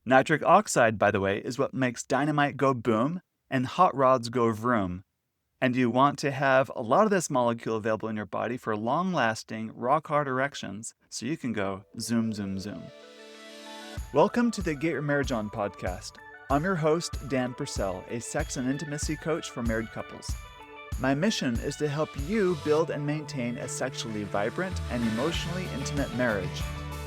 Nitric oxide, by the way, is what makes dynamite go boom and hot rods go vroom. And you want to have a lot of this molecule available in your body for long-lasting, rock-hard erections so you can go zoom, zoom, zoom. Welcome to the Get Your Marriage On podcast. I'm your host, Dan Purcell, a sex and intimacy coach for married couples. My mission is to help you build and maintain a sexually vibrant and emotionally intimate marriage.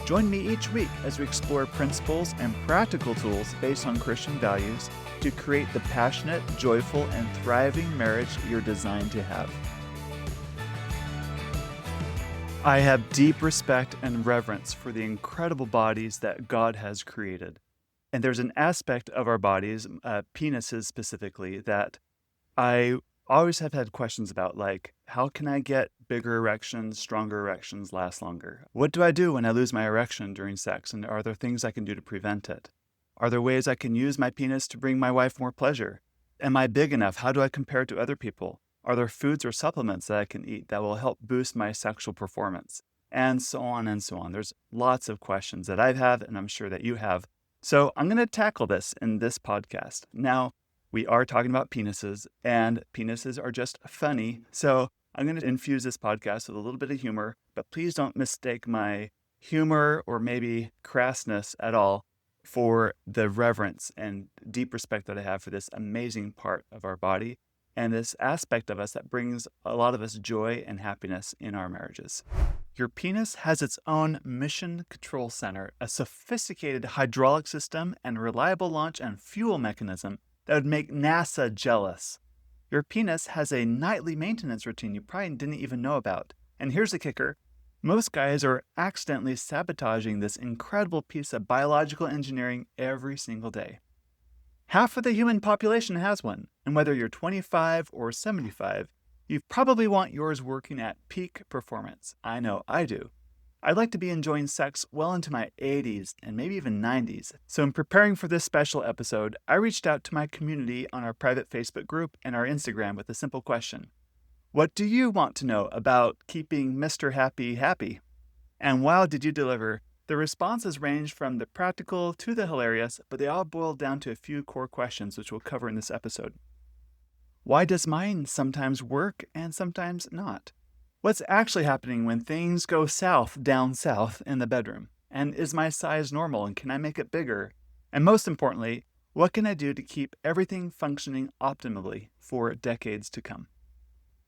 Join me each week as we explore principles and practical tools based on Christian values to create the passionate, joyful, and thriving marriage you're designed to have. I have deep respect and reverence for the incredible bodies that God has created. And there's an aspect of our bodies, penises specifically, that I always have had questions about, like, how can I get bigger erections, stronger erections, last longer? What do I do when I lose my erection during sex? And are there things I can do to prevent it? Are there ways I can use my penis to bring my wife more pleasure? Am I big enough? How do I compare to other people? Are there foods or supplements that I can eat that will help boost my sexual performance? And so on and so on. There's lots of questions that I have, and I'm sure that you have. So I'm going to tackle this in this podcast. Now, we are talking about penises, and penises are just funny. So I'm going to infuse this podcast with a little bit of humor, but please don't mistake my humor or maybe crassness at all for the reverence and deep respect that I have for this amazing part of our body and this aspect of us that brings a lot of us joy and happiness in our marriages. Your penis has its own mission control center, a sophisticated hydraulic system, and reliable launch and fuel mechanism that would make NASA jealous. Your penis has a nightly maintenance routine you probably didn't even know about. And here's the kicker. Most guys are accidentally sabotaging this incredible piece of biological engineering every single day. Half of the human population has one, and whether you're 25 or 75, you probably want yours working at peak performance. I know I do. I'd like to be enjoying sex well into my 80s and maybe even 90s. So in preparing for this special episode, I reached out to my community on our private Facebook group and our Instagram with a simple question. What do you want to know about keeping Mr. Happy happy? And wow, did you deliver? The responses ranged from the practical to the hilarious, but they all boiled down to a few core questions which we'll cover in this episode. Why does mine sometimes work and sometimes not? What's actually happening when things go down south in the bedroom? And is my size normal and can I make it bigger? And most importantly, what can I do to keep everything functioning optimally for decades to come?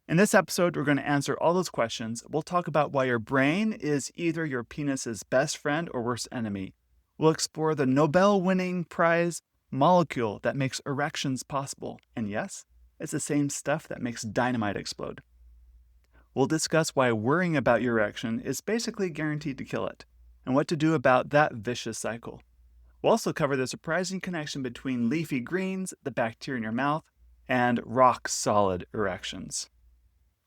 In this episode, we're going to answer all those questions. We'll talk about why your brain is either your penis's best friend or worst enemy. We'll explore the Nobel-winning prize molecule that makes erections possible. And yes, it's the same stuff that makes dynamite explode. We'll discuss why worrying about your erection is basically guaranteed to kill it, and what to do about that vicious cycle. We'll also cover the surprising connection between leafy greens, the bacteria in your mouth, and rock-solid erections.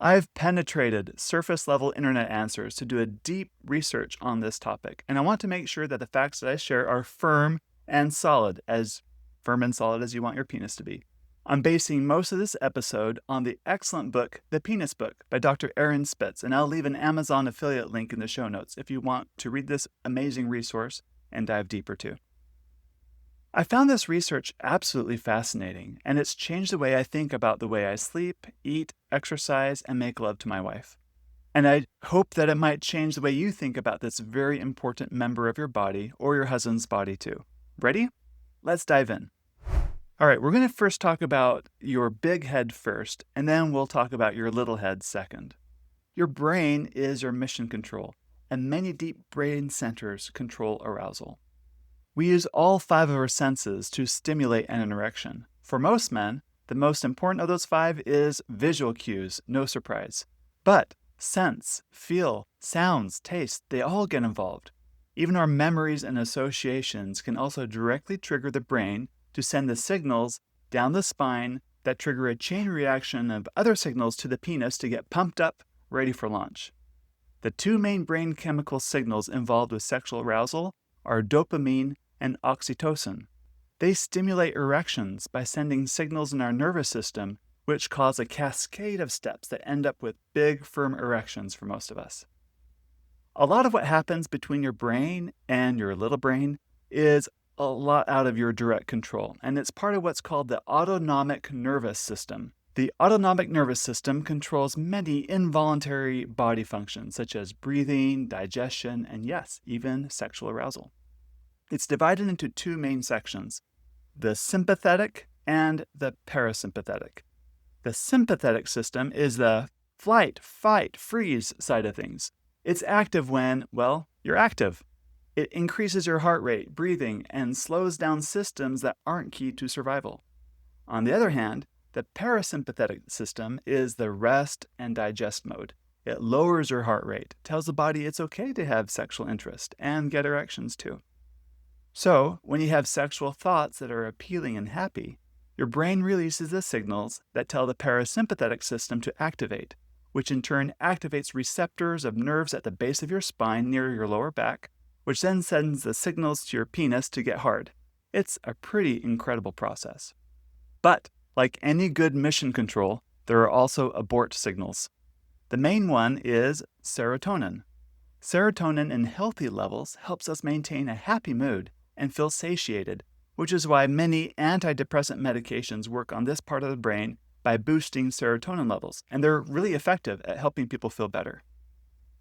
I've penetrated surface-level internet answers to do a deep research on this topic, and I want to make sure that the facts that I share are firm and solid as you want your penis to be. I'm basing most of this episode on the excellent book, The Penis Book, by Dr. Aaron Spitz, and I'll leave an Amazon affiliate link in the show notes if you want to read this amazing resource and dive deeper too. I found this research absolutely fascinating, and it's changed the way I think about the way I sleep, eat, exercise, and make love to my wife. And I hope that it might change the way you think about this very important member of your body or your husband's body too. Ready? Let's dive in. All right, we're going to first talk about your big head first, and then we'll talk about your little head second. Your brain is your mission control, and many deep brain centers control arousal. We use all 5 of our senses to stimulate an erection. For most men, the most important of those 5 is visual cues, no surprise. But sense, feel, sounds, taste, they all get involved. Even our memories and associations can also directly trigger the brain to send the signals down the spine that trigger a chain reaction of other signals to the penis to get pumped up, ready for launch. The 2 main brain chemical signals involved with sexual arousal are dopamine and oxytocin. They stimulate erections by sending signals in our nervous system, which cause a cascade of steps that end up with big, firm erections for most of us. A lot of what happens between your brain and your little brain is a lot out of your direct control, and it's part of what's called the autonomic nervous system. The autonomic nervous system controls many involuntary body functions, such as breathing, digestion, and yes, even sexual arousal. It's divided into two main sections, the sympathetic and the parasympathetic. The sympathetic system is the flight, fight, freeze side of things. It's active when, well, you're active. It increases your heart rate, breathing, and slows down systems that aren't key to survival. On the other hand, the parasympathetic system is the rest and digest mode. It lowers your heart rate, tells the body it's okay to have sexual interest and get erections too. So, when you have sexual thoughts that are appealing and happy, your brain releases the signals that tell the parasympathetic system to activate, which in turn activates receptors of nerves at the base of your spine near your lower back, which then sends the signals to your penis to get hard. It's a pretty incredible process. But, like any good mission control, there are also abort signals. The main one is serotonin. Serotonin in healthy levels helps us maintain a happy mood and feel satiated, which is why many antidepressant medications work on this part of the brain by boosting serotonin levels, and they're really effective at helping people feel better.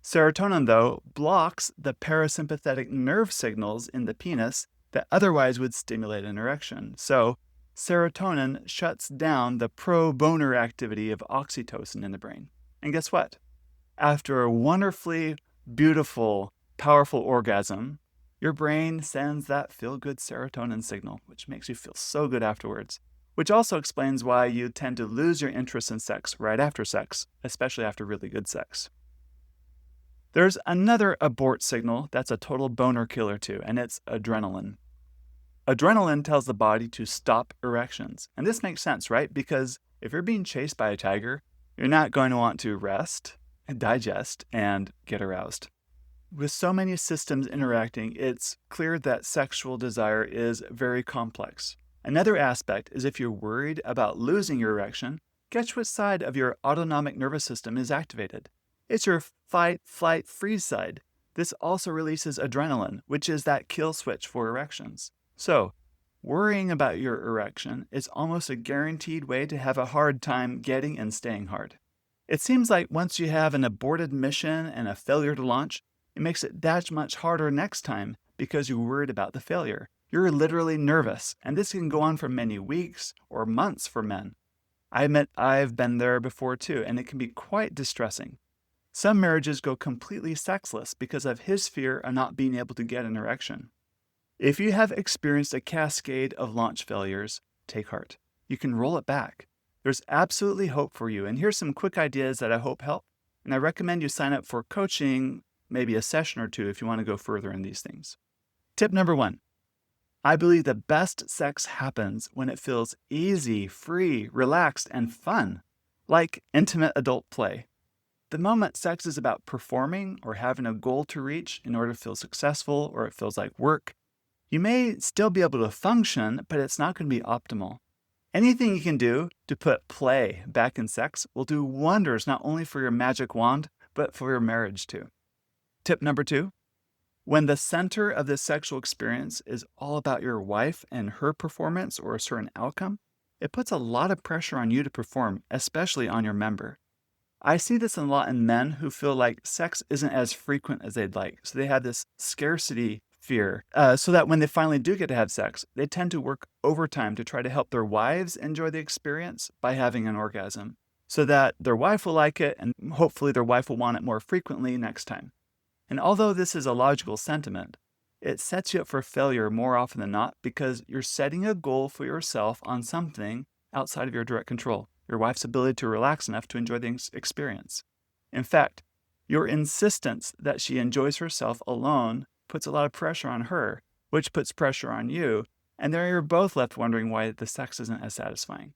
Serotonin, though, blocks the parasympathetic nerve signals in the penis that otherwise would stimulate an erection. So, serotonin shuts down the pro-boner activity of oxytocin in the brain. And guess what? After a wonderfully beautiful, powerful orgasm, your brain sends that feel-good serotonin signal, which makes you feel so good afterwards, which also explains why you tend to lose your interest in sex right after sex, especially after really good sex. There's another abort signal that's a total boner killer too, and it's adrenaline. Adrenaline tells the body to stop erections. And this makes sense, right? Because if you're being chased by a tiger, you're not going to want to rest, digest, and get aroused. With so many systems interacting, it's clear that sexual desire is very complex. Another aspect is if you're worried about losing your erection, guess which side of your autonomic nervous system is activated. It's your fight, flight, freeze side. This also releases adrenaline, which is that kill switch for erections. So, worrying about your erection is almost a guaranteed way to have a hard time getting and staying hard. It seems like once you have an aborted mission and a failure to launch, it makes it that much harder next time because you're worried about the failure. You're literally nervous, and this can go on for many weeks or months for men. I admit I've been there before too, and it can be quite distressing. Some marriages go completely sexless because of his fear of not being able to get an erection. If you have experienced a cascade of launch failures, take heart. You can roll it back. There's absolutely hope for you, and here's some quick ideas that I hope help. And I recommend you sign up for coaching, maybe a session or two if you want to go further in these things. Tip number 1. I believe the best sex happens when it feels easy, free, relaxed, and fun, like intimate adult play. The moment sex is about performing or having a goal to reach in order to feel successful or it feels like work, you may still be able to function, but it's not going to be optimal. Anything you can do to put play back in sex will do wonders not only for your magic wand, but for your marriage too. Tip number 2, when the center of the sexual experience is all about your wife and her performance or a certain outcome, it puts a lot of pressure on you to perform, especially on your member. I see this a lot in men who feel like sex isn't as frequent as they'd like, so they have this scarcity fear, so that when they finally do get to have sex, they tend to work overtime to try to help their wives enjoy the experience by having an orgasm, so that their wife will like it and hopefully their wife will want it more frequently next time. And although this is a logical sentiment, it sets you up for failure more often than not because you're setting a goal for yourself on something outside of your direct control, your wife's ability to relax enough to enjoy the experience. In fact, your insistence that she enjoys herself alone puts a lot of pressure on her, which puts pressure on you, and then you're both left wondering why the sex isn't as satisfying.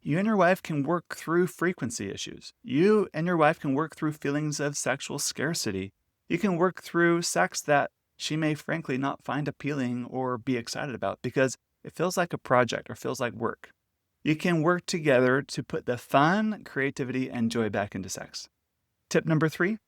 You and your wife can work through frequency issues. You and your wife can work through feelings of sexual scarcity. You can work through sex that she may frankly not find appealing or be excited about because it feels like a project or feels like work. You can work together to put the fun, creativity, and joy back into sex. Tip number 3,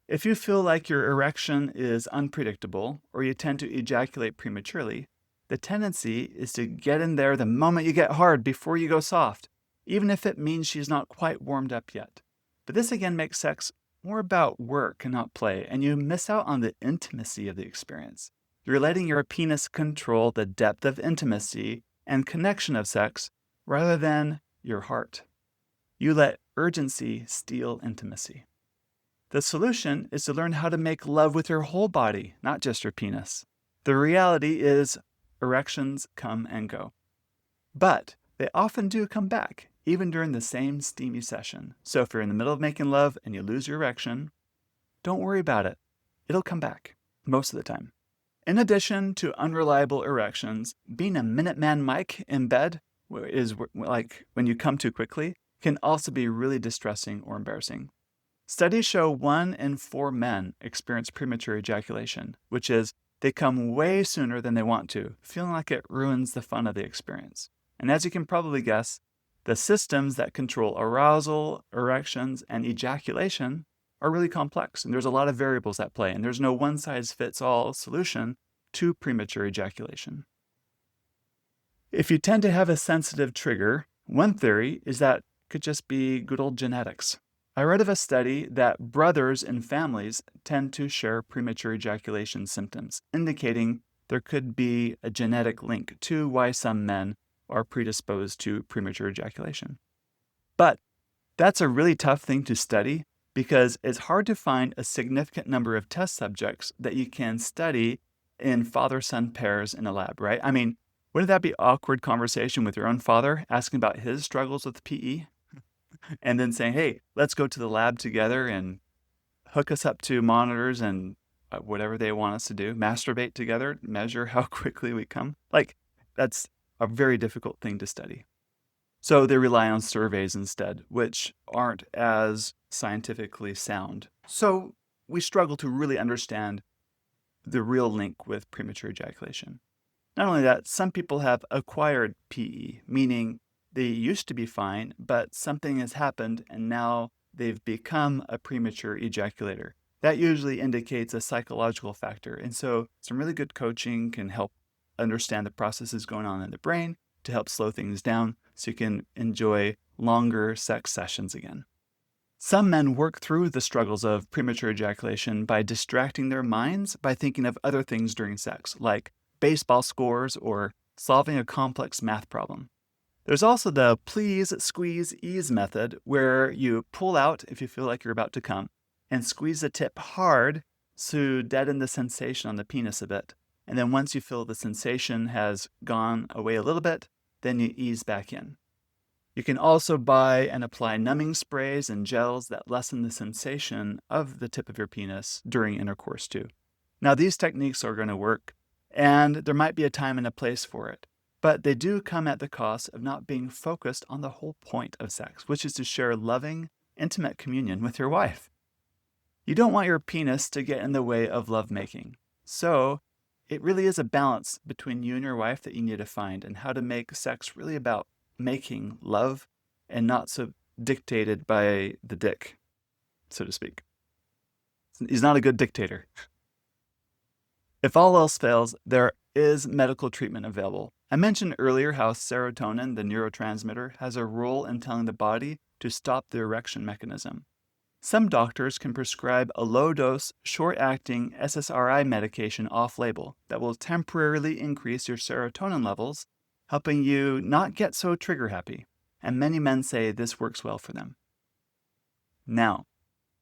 If you feel like your erection is unpredictable or you tend to ejaculate prematurely, the tendency is to get in there the moment you get hard before you go soft, even if it means she's not quite warmed up yet. But this again makes sex more about work and not play, and you miss out on the intimacy of the experience. You're letting your penis control the depth of intimacy and connection of sex rather than your heart. You let urgency steal intimacy. The solution is to learn how to make love with your whole body, not just your penis. The reality is erections come and go. But they often do come back, even during the same steamy session. So if you're in the middle of making love and you lose your erection, don't worry about it. It'll come back, most of the time. In addition to unreliable erections, being a Minuteman Mike in bed is like when you come too quickly, can also be really distressing or embarrassing. Studies show 1 in 4 men experience premature ejaculation, which is they come way sooner than they want to, feeling like it ruins the fun of the experience. And as you can probably guess, the systems that control arousal, erections, and ejaculation are really complex, and there's a lot of variables at play, and there's no one-size-fits-all solution to premature ejaculation. If you tend to have a sensitive trigger, one theory is that it could just be good old genetics. I read of a study that brothers in families tend to share premature ejaculation symptoms, indicating there could be a genetic link to why some men are predisposed to premature ejaculation. But that's a really tough thing to study because it's hard to find a significant number of test subjects that you can study in father-son pairs in a lab, right? I mean, wouldn't that be awkward conversation with your own father asking about his struggles with PE? And then saying, hey, let's go to the lab together and hook us up to monitors and whatever they want us to do, masturbate together, measure how quickly we come. Like, that's a very difficult thing to study. So they rely on surveys instead, which aren't as scientifically sound. So we struggle to really understand the real link with premature ejaculation. Not only that, some people have acquired PE, meaning they used to be fine, but something has happened and now they've become a premature ejaculator. That usually indicates a psychological factor. And so some really good coaching can help understand the processes going on in the brain to help slow things down so you can enjoy longer sex sessions again. Some men work through the struggles of premature ejaculation by distracting their minds by thinking of other things during sex, like baseball scores or solving a complex math problem. There's also the please, squeeze, ease method, where you pull out if you feel like you're about to come and squeeze the tip hard to deaden the sensation on the penis a bit. And then once you feel the sensation has gone away a little bit, then you ease back in. You can also buy and apply numbing sprays and gels that lessen the sensation of the tip of your penis during intercourse too. Now these techniques are going to work, and there might be a time and a place for it. But they do come at the cost of not being focused on the whole point of sex, which is to share loving, intimate communion with your wife. You don't want your penis to get in the way of lovemaking. So it really is a balance between you and your wife that you need to find, and how to make sex really about making love and not so dictated by the dick, so to speak. He's not a good dictator. If all else fails, there is medical treatment available. I mentioned earlier how serotonin, the neurotransmitter, has a role in telling the body to stop the erection mechanism. Some doctors can prescribe a low-dose, short-acting SSRI medication off-label that will temporarily increase your serotonin levels, helping you not get so trigger-happy. And many men say this works well for them. Now,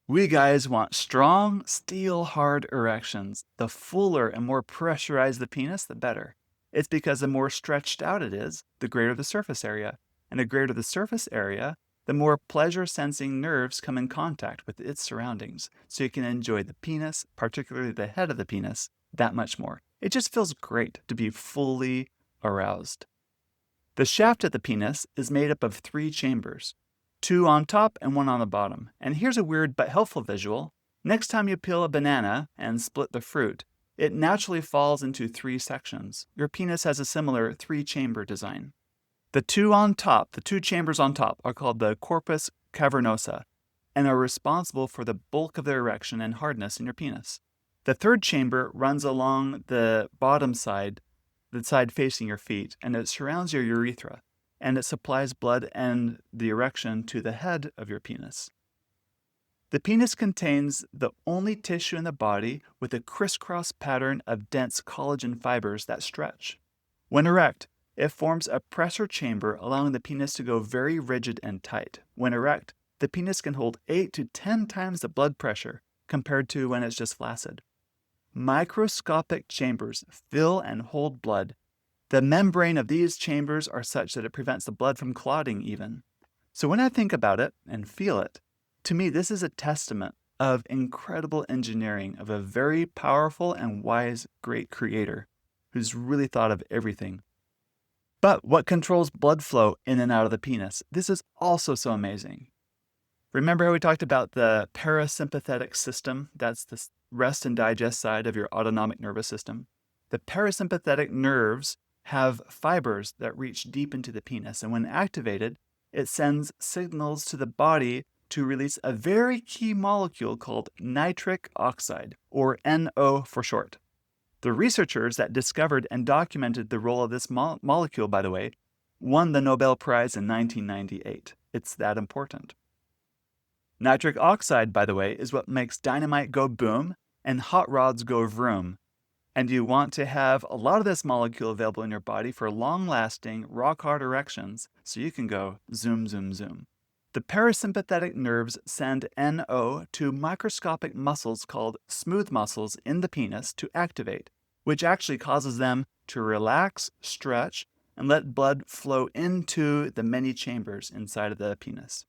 we guys want strong, steel-hard erections. The fuller and more pressurized the penis, the better. It's because the more stretched out it is, the greater the surface area. And the greater the surface area, the more pleasure-sensing nerves come in contact with its surroundings. So you can enjoy the penis, particularly the head of the penis, that much more. It just feels great to be fully aroused. The shaft of the penis is made up of 3 chambers, 2 on top and 1 on the bottom. And here's a weird but helpful visual. Next time you peel a banana and split the fruit, it naturally falls into 3 sections. Your penis has a similar 3-chamber design. The 2 chambers on top are called the corpus cavernosa. and are responsible for the bulk of the erection and hardness in your penis. The third chamber runs along the bottom side, the side facing your feet, and it surrounds your urethra, and it supplies blood and the erection to the head of your penis. The penis contains the only tissue in the body with a crisscross pattern of dense collagen fibers that stretch. When erect, it forms a pressure chamber, allowing the penis to go very rigid and tight. When erect, the penis can hold 8 to 10 times the blood pressure compared to when it's just flaccid. Microscopic chambers fill and hold blood. The membrane of these chambers are such that it prevents the blood from clotting even. So when I think about it and feel it, to me this is a testament of incredible engineering of a very powerful and wise great creator who's really thought of everything. But what controls blood flow in and out of the penis? This is also so amazing. Remember how we talked about the parasympathetic system? That's the rest and digest side of your autonomic nervous system. The parasympathetic nerves have fibers that reach deep into the penis, and when activated, it sends signals to the body to release a very key molecule called nitric oxide, or NO for short. The researchers that discovered and documented the role of this molecule, by the way, won the Nobel Prize in 1998. It's that important. Nitric oxide, by the way, is what makes dynamite go boom and hot rods go vroom. And you want to have a lot of this molecule available in your body for long-lasting, rock-hard erections so you can go zoom, zoom, zoom. The parasympathetic nerves send NO to microscopic muscles called smooth muscles in the penis to activate, which actually causes them to relax, stretch, and let blood flow into the many chambers inside of the penis.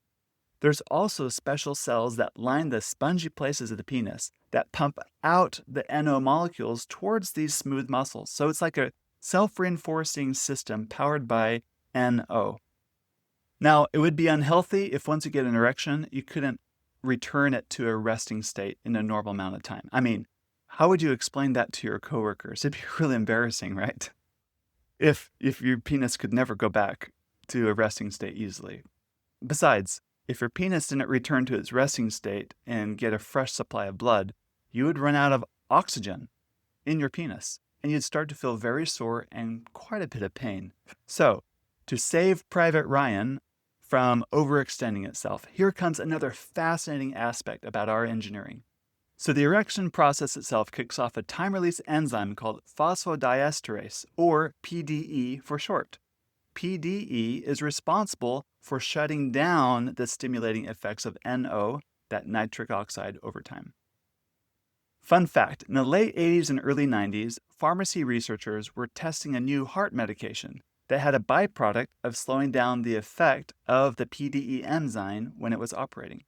There's also special cells that line the spongy places of the penis that pump out the NO molecules towards these smooth muscles. So it's like a self-reinforcing system powered by NO. Now, it would be unhealthy if once you get an erection, you couldn't return it to a resting state in a normal amount of time. I mean, how would you explain that to your coworkers? It'd be really embarrassing, right? If your penis could never go back to a resting state easily. Besides, if your penis didn't return to its resting state and get a fresh supply of blood, you would run out of oxygen in your penis, and you'd start to feel very sore and quite a bit of pain. So, to save Private Ryan from overextending itself, here comes another fascinating aspect about our engineering. So the erection process itself kicks off a time-release enzyme called phosphodiesterase, or PDE for short. PDE is responsible for shutting down the stimulating effects of NO, that nitric oxide, over time. Fun fact, in the late 80s and early 90s, pharmacy researchers were testing a new heart medication that had a byproduct of slowing down the effect of the PDE enzyme when it was operating.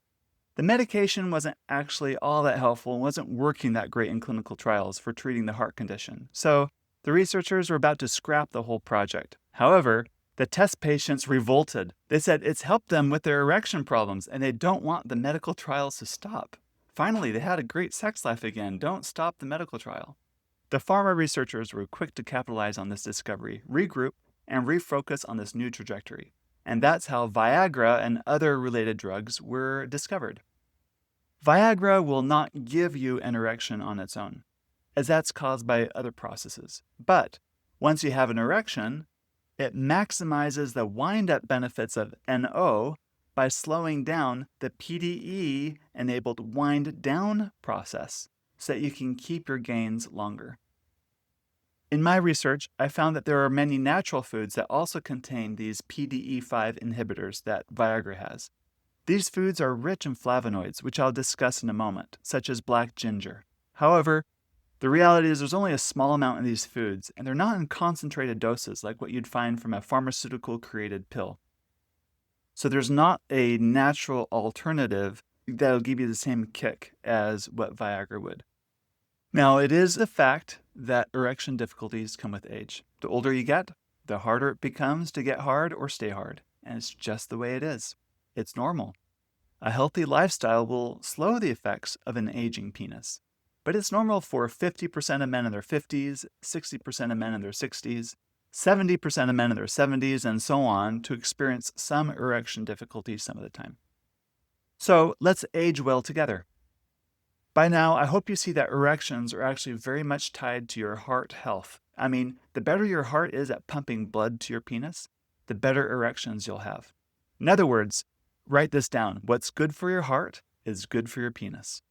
The medication wasn't actually all that helpful and wasn't working that great in clinical trials for treating the heart condition. So the researchers were about to scrap the whole project. However, the test patients revolted. They said it's helped them with their erection problems and they don't want the medical trials to stop. Finally, they had a great sex life again. Don't stop the medical trial. The pharma researchers were quick to capitalize on this discovery, regroup, and refocus on this new trajectory. And that's how Viagra and other related drugs were discovered. Viagra will not give you an erection on its own, as that's caused by other processes. But once you have an erection, it maximizes the wind-up benefits of NO by slowing down the PDE-enabled wind-down process so that you can keep your gains longer. In my research, I found that there are many natural foods that also contain these PDE5 inhibitors that Viagra has. These foods are rich in flavonoids, which I'll discuss in a moment, such as black ginger. However, the reality is there's only a small amount in these foods, and they're not in concentrated doses like what you'd find from a pharmaceutical-created pill. So there's not a natural alternative that'll give you the same kick as what Viagra would. Now, it is a fact that erection difficulties come with age. The older you get, the harder it becomes to get hard or stay hard, and it's just the way it is. It's normal. A healthy lifestyle will slow the effects of an aging penis. But it's normal for 50% of men in their 50s, 60% of men in their 60s, 70% of men in their 70s, and so on to experience some erection difficulties some of the time. So let's age well together. By now, I hope you see that erections are actually very much tied to your heart health. I mean, the better your heart is at pumping blood to your penis, the better erections you'll have. In other words, write this down. What's good for your heart is good for your penis.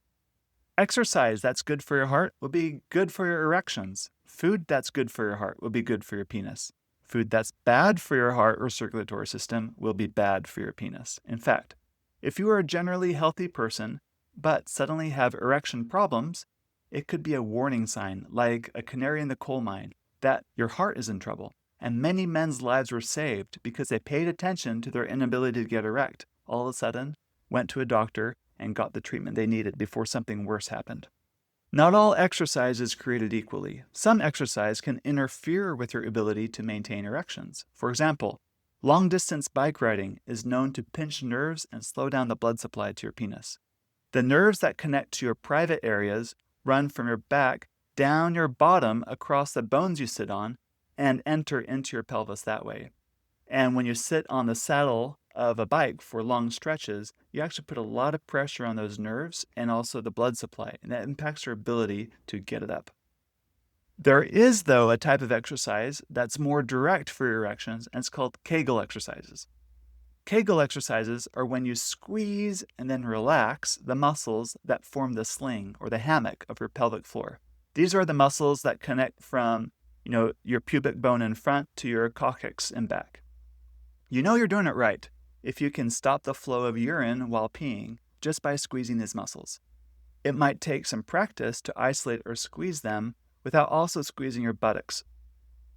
Exercise that's good for your heart will be good for your erections. Food that's good for your heart will be good for your penis. Food that's bad for your heart or circulatory system will be bad for your penis. In fact, if you are a generally healthy person but suddenly have erection problems, it could be a warning sign, like a canary in the coal mine, that your heart is in trouble. And many men's lives were saved because they paid attention to their inability to get erect. All of a sudden, went to a doctor and got the treatment they needed before something worse happened. Not all exercise is created equally. Some exercise can interfere with your ability to maintain erections. For example, long-distance bike riding is known to pinch nerves and slow down the blood supply to your penis. The nerves that connect to your private areas run from your back down your bottom across the bones you sit on and enter into your pelvis that way. And when you sit on the saddle of a bike for long stretches, you actually put a lot of pressure on those nerves and also the blood supply, and that impacts your ability to get it up. There is, though, a type of exercise that's more direct for your erections, and it's called Kegel exercises. Kegel exercises are when you squeeze and then relax the muscles that form the sling or the hammock of your pelvic floor. These are the muscles that connect from, your pubic bone in front to your coccyx in back. You know you're doing it right if you can stop the flow of urine while peeing just by squeezing these muscles. It might take some practice to isolate or squeeze them without also squeezing your buttocks.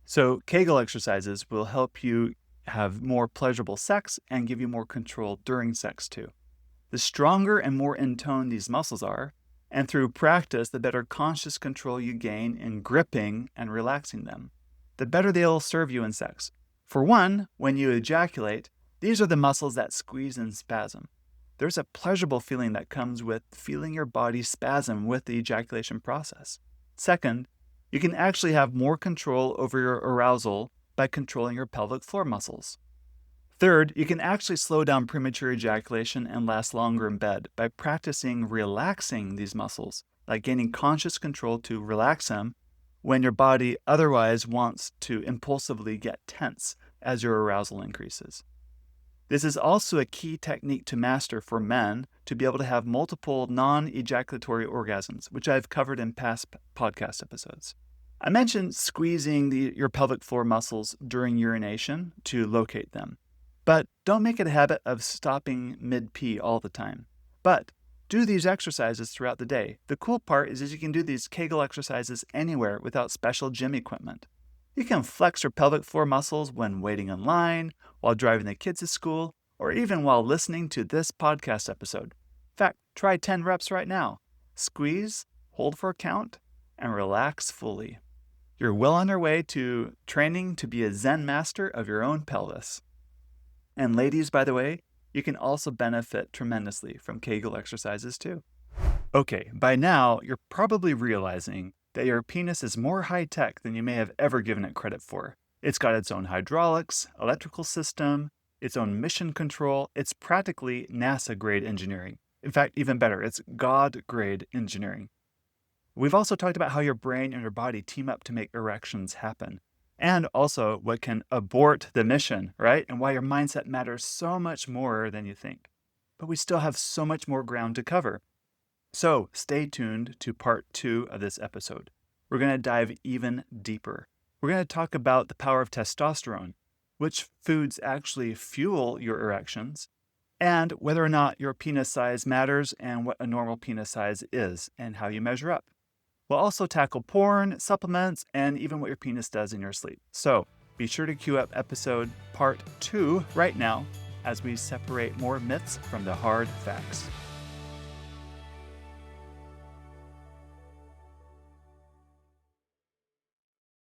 So Kegel exercises will help you have more pleasurable sex and give you more control during sex too. The stronger and more in tone these muscles are, and through practice, the better conscious control you gain in gripping and relaxing them, the better they'll serve you in sex. For one, when you ejaculate, these are the muscles that squeeze and spasm. There's a pleasurable feeling that comes with feeling your body spasm with the ejaculation process. Second, you can actually have more control over your arousal by controlling your pelvic floor muscles. Third, you can actually slow down premature ejaculation and last longer in bed by practicing relaxing these muscles, like gaining conscious control to relax them when your body otherwise wants to impulsively get tense as your arousal increases. This is also a key technique to master for men to be able to have multiple non-ejaculatory orgasms, which I've covered in past podcast episodes. I mentioned squeezing your pelvic floor muscles during urination to locate them, but don't make it a habit of stopping mid-pee all the time. But do these exercises throughout the day. The cool part is you can do these Kegel exercises anywhere without special gym equipment. You can flex your pelvic floor muscles when waiting in line, while driving the kids to school, or even while listening to this podcast episode. In fact, try 10 reps right now. Squeeze, hold for a count, and relax fully. You're well on your way to training to be a Zen master of your own pelvis. And ladies, by the way, you can also benefit tremendously from Kegel exercises too. Okay, by now, you're probably realizing that your penis is more high-tech than you may have ever given it credit for. It's got its own hydraulics, electrical system, its own mission control. It's practically NASA-grade engineering. In fact, even better, it's God-grade engineering. We've also talked about how your brain and your body team up to make erections happen, and also what can abort the mission, right? And why your mindset matters so much more than you think. But we still have so much more ground to cover. So stay tuned to part 2 of this episode. We're going to dive even deeper. We're going to talk about the power of testosterone, which foods actually fuel your erections, and whether or not your penis size matters and what a normal penis size is and how you measure up. We'll also tackle porn, supplements, and even what your penis does in your sleep. So be sure to queue up episode part 2 right now as we separate more myths from the hard facts.